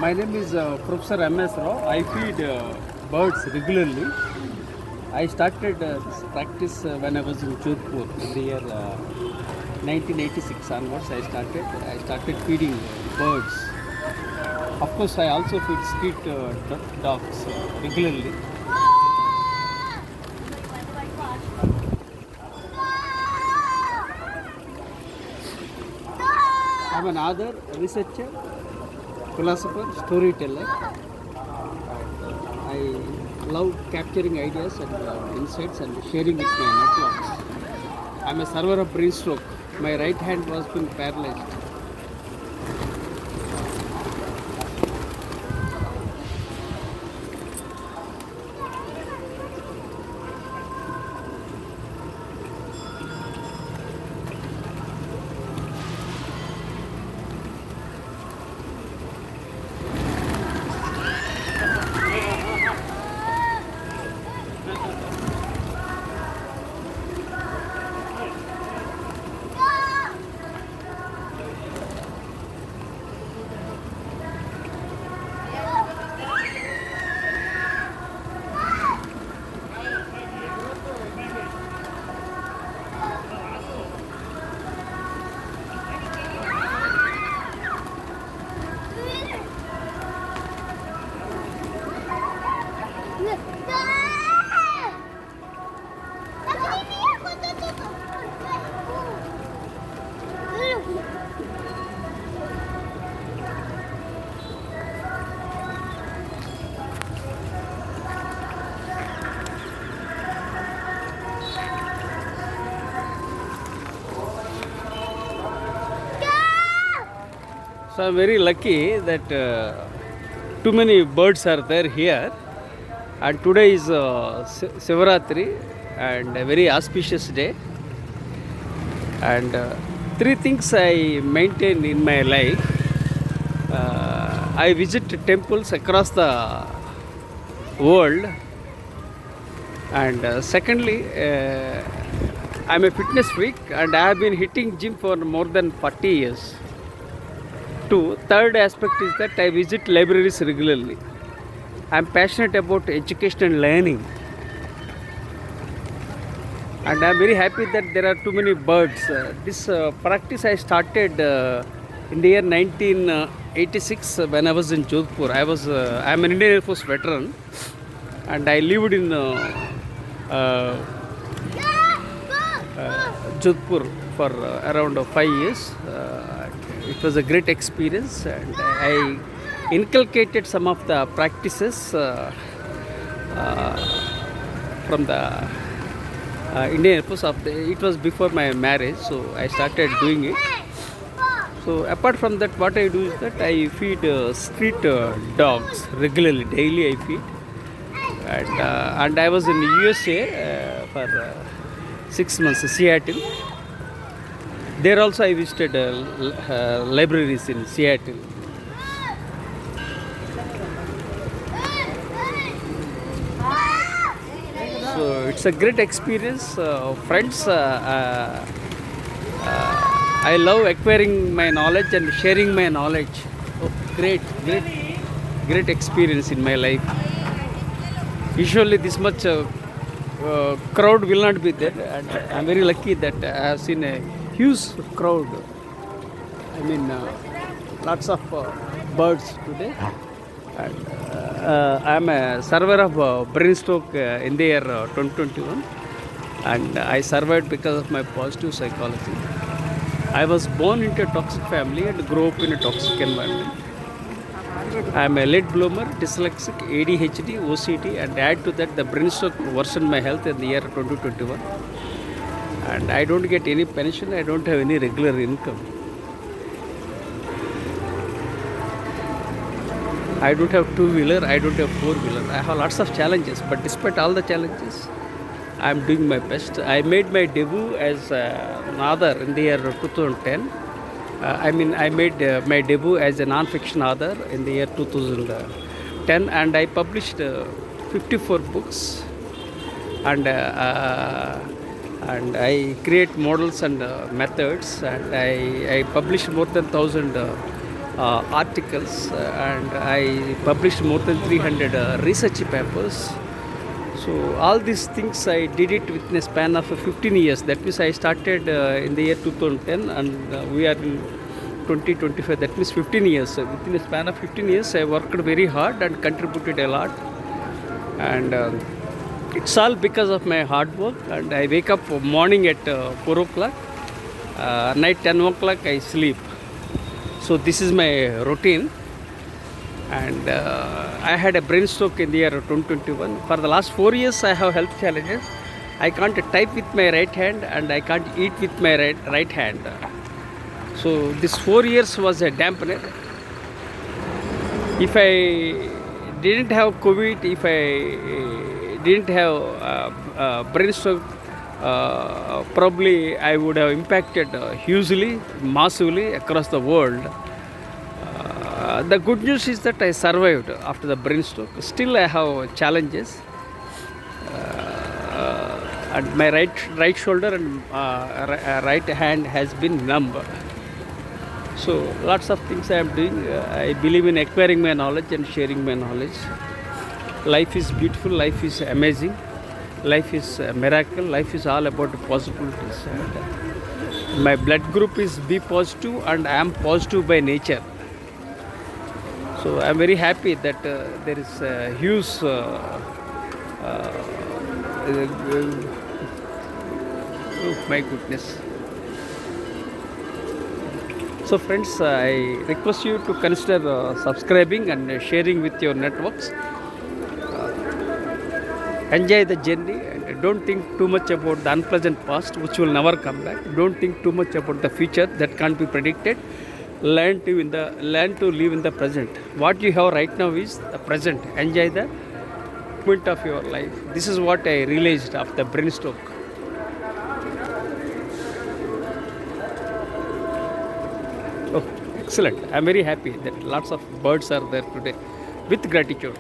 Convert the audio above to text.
My name is Professor M.S. Rao. I feed birds regularly. I started this practice when I was in Jodhpur in the year 1986 onwards. I started feeding birds. Of course, I also feed street dogs regularly. I'm an author, researcher, philosopher, storyteller. I love capturing ideas and insights and sharing with my networks. I'm a survivor of brain stroke. My right hand was been paralyzed. So I'm very lucky that too many birds are there here, and today is Shivratri and a very auspicious day. And three things I maintain in my life. I visit temples across the world, and secondly, I'm a fitness freak and I have been hitting gym for more than 40 years. Third aspect is that I visit libraries regularly. I am passionate about education and learning, and I am very happy that there are too many birds. This practice I started in the year 1986 when I was in Jodhpur. I am an Indian Air Force veteran, and I lived in Jodhpur for around 5 years. It was a great experience, and I inculcated some of the practices from the Indian Air Force. It was before my marriage, so I started doing it. So apart from that, what I do is that I feed street dogs regularly. Daily I feed, and I was in USA for 6 months, Seattle. There also I visited libraries in Seattle. So it's a great experience. Friends, I love acquiring my knowledge and sharing my knowledge. Oh, great experience in my life. Usually this much crowd will not be there, and I'm very lucky that I have seen a huge crowd. I mean, lots of birds today. And I'm a survivor of brain stroke in the year 2021, and I survived because of my positive psychology. I was born into a toxic family and grew up in a toxic environment. I'm a late bloomer, dyslexic, ADHD, OCD, and add to that the brain stroke worsened my health in the year 2021. And I don't get any pension, I don't have any regular income. I don't have two-wheeler, I don't have four-wheeler. I have lots of challenges, but despite all the challenges, I'm doing my best. I made my debut as an author in the year 2010. I made my debut as a non-fiction author in the year 2010, and I published 54 books, and I create models and methods, and I published more than 1,000 articles, and I published more than 300 research papers. So all these things I did it within a span of 15 years. That means I started in the year 2010, and we are in 2025. That means 15 years. Within a span of 15 years, I worked very hard and contributed a lot. And it's all because of my hard work. And I wake up morning at 4 o'clock, night 10 o'clock I sleep. So this is my routine. And I had a brain stroke in the year 2021. For the last 4 years, I have health challenges. I can't type with my right hand, and I can't eat with my right hand. So this 4 years was a dampener. If I didn't have COVID, if I didn't have brain stroke, probably I would have impacted hugely, massively across the world. The good news is that I survived after the brain stroke. Still, I have challenges, and my right shoulder and right hand has been numb. So, lots of things I am doing. I believe in acquiring my knowledge and sharing my knowledge. Life is beautiful. Life is amazing. Life is a miracle. Life is all about possibilities. And my blood group is B positive, and I am positive by nature. So I am very happy that there is a huge oh my goodness. So friends, I request you to consider subscribing and sharing with your networks. Enjoy the journey, and don't think too much about the unpleasant past, which will never come back. Don't think too much about the future that can't be predicted. Learn to live in the present. What you have right now is the present. Enjoy the moment of your life. This is what I realized after the brain stroke. Oh, excellent! I'm very happy that lots of birds are there today. With gratitude.